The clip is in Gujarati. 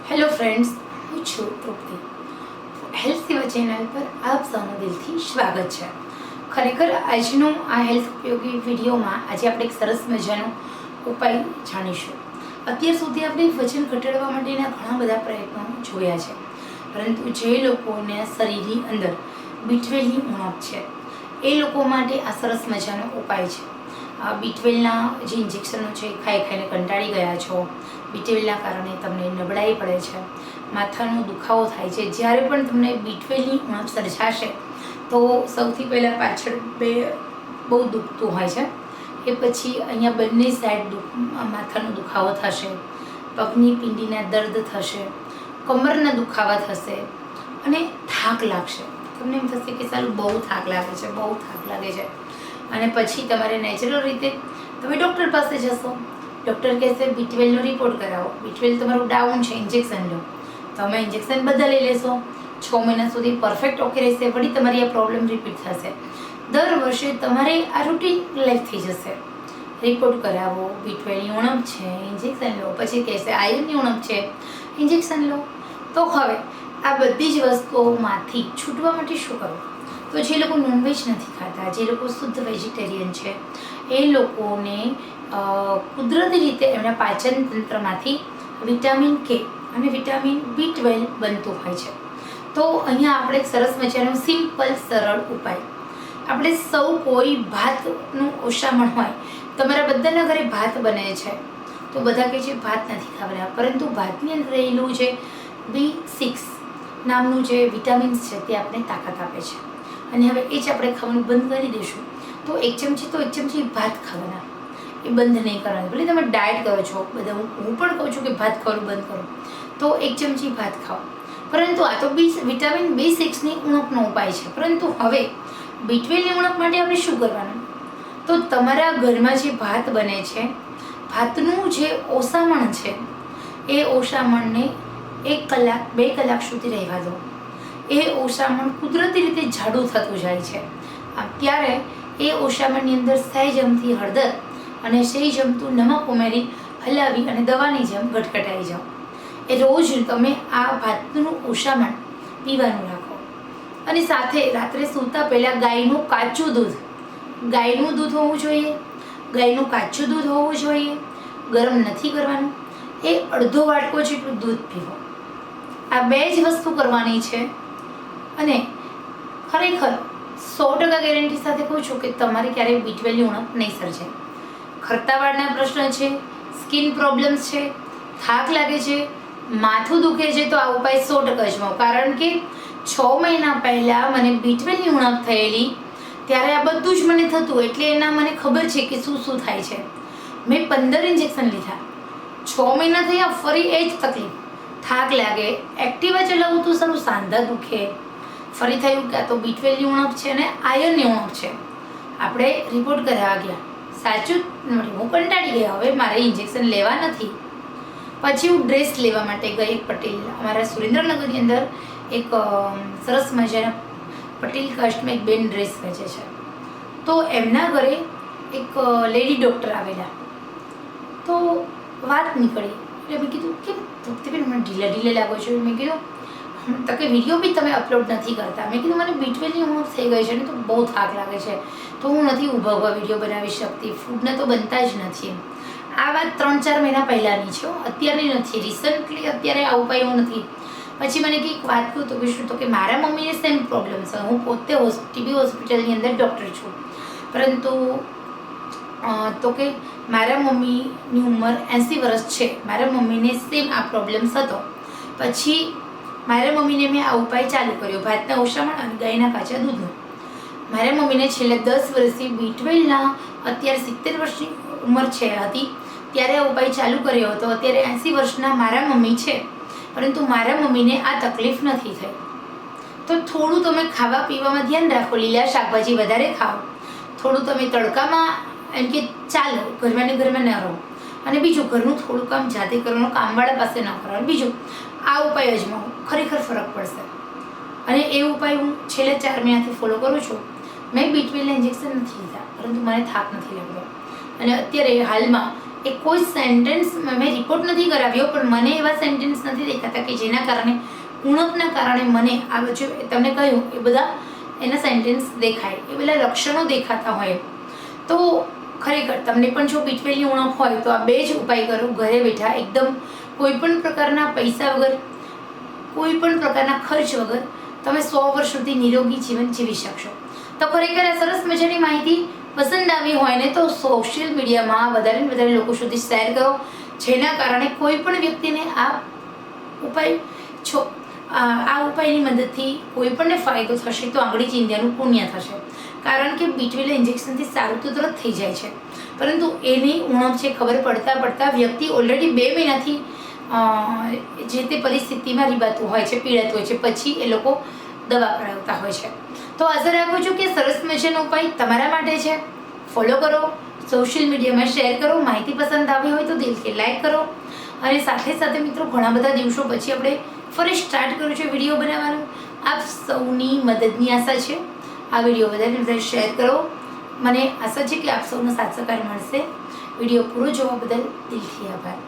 હેલો ફ્રેન્ડ્સ, હું છું તૃપ્તિ. હેલ્થ સેવા ચેનલ પર આપ સૌનું દિલથી સ્વાગત છે. ખરેખર આજનો આ હેલ્થ ઉપયોગી વિડીયોમાં આજે આપણે એક સરસ મજાનો ઉપાય જાણીશું. અત્યાર સુધી આપણે વજન ઘટાડવા માટેના ઘણા બધા પ્રયત્નો જોયા છે, પરંતુ જે લોકોને શરીરની અંદર B12ની ઉણપ છે એ લોકો માટે આ સરસ મજાનો ઉપાય છે. B12ના જે ઇન્જેક્શનો છે ખાઈ ખાઈને કંટાળી ગયા છો, B12ના કારણે તમને નબળાઈ પડે છે, માથાનો દુખાવો થાય છે, જ્યારે પણ તમને B12ની ઉણપ સર્જાશે તો સૌથી પહેલાં પાછળ બહુ દુખતું હોય છે. એ પછી અહીંયા બંને સાઈડ માથાનો દુખાવો થશે, પગની પિંડીના દર્દ થશે, કમરના દુખાવા થશે અને થાક લાગશે. તમને એમ થશે કે સારું બહુ થાક લાગે છે. અને પછી તમારે નેચરલ રીતે તમે ડૉક્ટર પાસે જશો. ડૉક્ટર કહેશે B12નો રિપોર્ટ કરાવો, B12 તમારું ડાઉન છે, ઇન્જેક્શન લો. તમે ઇન્જેક્શન બધા લઈ લેશો, 6 મહિના સુધી પરફેક્ટ ઓકે રહેશે. વળી તમારી આ પ્રોબ્લેમ રિપીટ થશે. દર વર્ષે તમારે આ રૂટીન લાઈફ થઈ જશે. રિપોર્ટ કરાવો, B12ની ઉણપ છે, ઇન્જેક્શન લો. પછી કહેશે આયર્નની ઉણપ છે, ઇન્જેક્શન લો. તો હવે આ બધી જ વસ્તુઓમાંથી છૂટવા માટે શું કરવું? તો જે લોકો નોનવેજ નથી ખાતા, જે લોકો શુદ્ધ વેજીટેરિયન છે, એ લોકોને કુદરતી રીતે એમના પાચન તંત્રમાંથી વિટામિન કે અને વિટામિન B12 બનતું હોય છે. તો અહીંયા આપણે એક સરસ મજાનો સિમ્પલ સરળ ઉપાય. આપણે સૌ કોઈ ભાતનું ઓછામણ હોય, તમારા બધાના ઘરે ભાત બને છે, તો બધા કહે છે ભાત નથી ખાવાના, પરંતુ ભાતની અંદર રહેલું જે B6 નામનું જે વિટામિન્સ છે તે આપણે તાકાત આપે છે. અને હવે એ જ આપણે ખાવાનું બંધ કરી દઈશું તો 1 ચમચી ભાત ખાવાના, એ બંધ નહીં કરવાનું. ભલે તમે ડાયટ કરો છો, બધા હું પણ કહું છું કે ભાત ખાવાનું બંધ કરો, તો 1 ચમચી ભાત ખાઓ. પરંતુ આ તો વિટામિન B6ની ઉણપનો ઉપાય છે. પરંતુ હવે B12ની ઉણપ માટે આપણે શું કરવાનું? તો તમારા ઘરમાં જે ભાત બને છે, ભાતનું જે ઓસામણ છે, એ ઓસામણને 1 કલાક 2 કલાક સુધી રહેવા દો. એ ઓસામણ કુદરતી રીતે જાડું થતું જાય છે. ત્યારે એ ઓસામણની અંદર સહેજ અમથી હળદર અને સહેજ અમથું નમક ઉમેરી હલાવી અને દવાની જેમ ગટગટાઈ જાઓ. એ રોજ તમે આ ભાતનું ઓસામણ પીવાનું રાખો. અને સાથે રાત્રે સૂતા પહેલાં ગાયનું દૂધ હોવું જોઈએ. ગાયનું કાચું દૂધ હોવું જોઈએ. ગરમ નથી કરવાનું. એ અડધો વાટકો જેટલું દૂધ પીવો. આ 2 જ વસ્તુ કરવાની છે. અને ખરેખર 100% ગેરંટી સાથે કહું છું કે તમારે ક્યારેય B12ની ઉણપ નહીં સર્જાય. ખરતા વાળના પ્રશ્ન છે, સ્કિન પ્રોબ્લેમ્સ છે, થાક લાગે છે, માથું દુખે છે, તો આ ઉપાય 100% અજમાવો. કારણ કે 6 મહિના પહેલાં મને B12ની ઉણપ થયેલી, ત્યારે આ બધું જ મને થતું, એટલે એના મને ખબર છે કે શું થાય છે. મેં 15 ઇન્જેક્શન લીધા, 6 મહિના થયા, ફરી એ જ તકલીફ. થાક લાગે, એક્ટિવા ચલાવું તો સારું સાંધા દુખે. ફરી થયું કે આ તો B12ની ઉણપ છે અને આયર્નની ઉણપ છે. આપણે રિપોર્ટ કરાવવા ગયા, સાચું હું કંટાળી ગઈ, હવે મારે ઇન્જેક્શન લેવા નથી. પછી હું ડ્રેસ લેવા માટે ગઈ. પટેલ અમારા સુરેન્દ્રનગરની અંદર એક સરસ મજાના પટેલ કાસ્ટમાં એક બેન ડ્રેસ વેચે છે. તો એમના ઘરે એક લેડી ડૉક્ટર આવેલા, તો વાત નીકળી. એટલે મેં કીધું કેમ તૃપ્તિબેન મને ઢીલા લાગો છો? મેં કીધું તો કે વિડીયો બી તમે અપલોડ નથી કરતા. મેં કીધું મને B12ની ઉણપ થઈ ગઈ છે ને, તો બહુ થાક લાગે છે, તો હું નથી ઊભા વિડીયો બનાવી શકતી, ફૂડને તો બનતા જ નથી. આ વાત 3-4 મહિના પહેલાંની છે, અત્યારની નથી. રિસન્ટલી અત્યારે આ ઉપાય હું નથી. પછી મને કંઈક વાત કહું તો કે શું? તો કે મારા મમ્મીને સેમ પ્રોબ્લેમ છે. હું પોતે TB હોસ્પિટલની અંદર ડૉક્ટર છું, પરંતુ તો કે મારા મમ્મીની ઉંમર 80 વર્ષ છે. મારા મમ્મીને સેમ આ પ્રોબ્લેમ્સ હતો. પછી મારા મમ્મીને મેં આ ઉપાય ચાલુ કર્યો, ભાતના ઓસામણ અને ગાયના કાચા દૂધનો. મારા મમ્મીને છેલ્લા 10 વર્ષથી B12ના, અત્યારે 70 વર્ષની ઉંમર હતી ત્યારે આ ઉપાય ચાલુ કર્યો હતો. અત્યારે 80 વર્ષના મારા મમ્મી છે, પરંતુ મારા મમ્મીને આ તકલીફ નથી થઈ. તો થોડું તમે ખાવા પીવામાં ધ્યાન રાખો, લીલા શાકભાજી વધારે ખાઓ, થોડું તમે તડકામાં એમ કે ચાલો, ઘરમાં ન રહો. અને બીજું, ઘરનું થોડું કામ જાતે કરવાનું, કામવાળા પાસે ન કરવાનું. બીજું, આ ઉપાય અજમાવો, ખરેખર ફરક પડશે. અને એ ઉપાય હું છેલ્લા 4 મહિનાથી ફોલો કરું છું. મેં B12ના ઇન્જેક્શન નથી લીધા, પરંતુ મને થાક નથી લાગતો. અને અત્યારે હાલમાં એ કોઈ સેન્ટેન્સ મેં રિપોર્ટ નથી કરાવ્યો, પણ મને એવા સેન્ટેન્સ નથી દેખાતા કે જેના કારણે ઉણપના કારણે મને આ જે તમને કહ્યું એ બધા એના સેન્ટેન્સ દેખાય, એ બધા લક્ષણો દેખાતા હોય. તો ખરેખર તમને પણ જો બીટવેલની ઉણપ હોય તો આ 2 જ ઉપાય કરો ઘરે બેઠા, એકદમ કોઈ પણ પ્રકારના પૈસા વગર, કોઈ પણ પ્રકારના ખર્ચ વગર તમે 100 વર્ષ સુધી નિરોગી જીવન જીવી શકશો. તો ખરેખર આ સરસ મજાની માહિતી પસંદ આવી હોય ને તો સોશિયલ મીડિયામાં વધારે ને વધારે લોકો સુધી શેર કરો, જેના કારણે કોઈ પણ વ્યક્તિને આ ઉપાયની મદદથી કોઈ પણને ફાયદો થશે તો આંગળી ચીંધ્યાનું પુણ્ય થશે. કારણ કે બીટવેલ ઇન્જેક્શનથી સારું તો તરત થઈ જાય છે, પરંતુ એની ઉણપ છે ખબર પડતા વ્યક્તિ ઓલરેડી 2 મહિનાથી જે તે પરિસ્થિતિમાં રીબાતું હોય છે, પીડાતું હોય છે, પછી એ લોકો દવા કરાવતા હોય છે. તો આશા રાખું છું કે સરસ મજાનો ઉપાય તમારા માટે છે. ફોલો કરો, સોશિયલ મીડિયામાં શેર કરો, માહિતી પસંદ આવી હોય તો દિલથી લાઈક કરો. અને સાથે સાથે મિત્રો ઘણા બધા દિવસો પછી આપણે ફરી સ્ટાર્ટ કર્યું છે વિડીયો બનાવવાનું. આપ સૌની મદદની આશા છે. આ વિડીયો વધારે શેર કરો. મને આશા છે કે આપ સૌનો સાથ સહકાર મળશે. વિડીયો પૂરો જોવા બદલ દિલથી આભાર.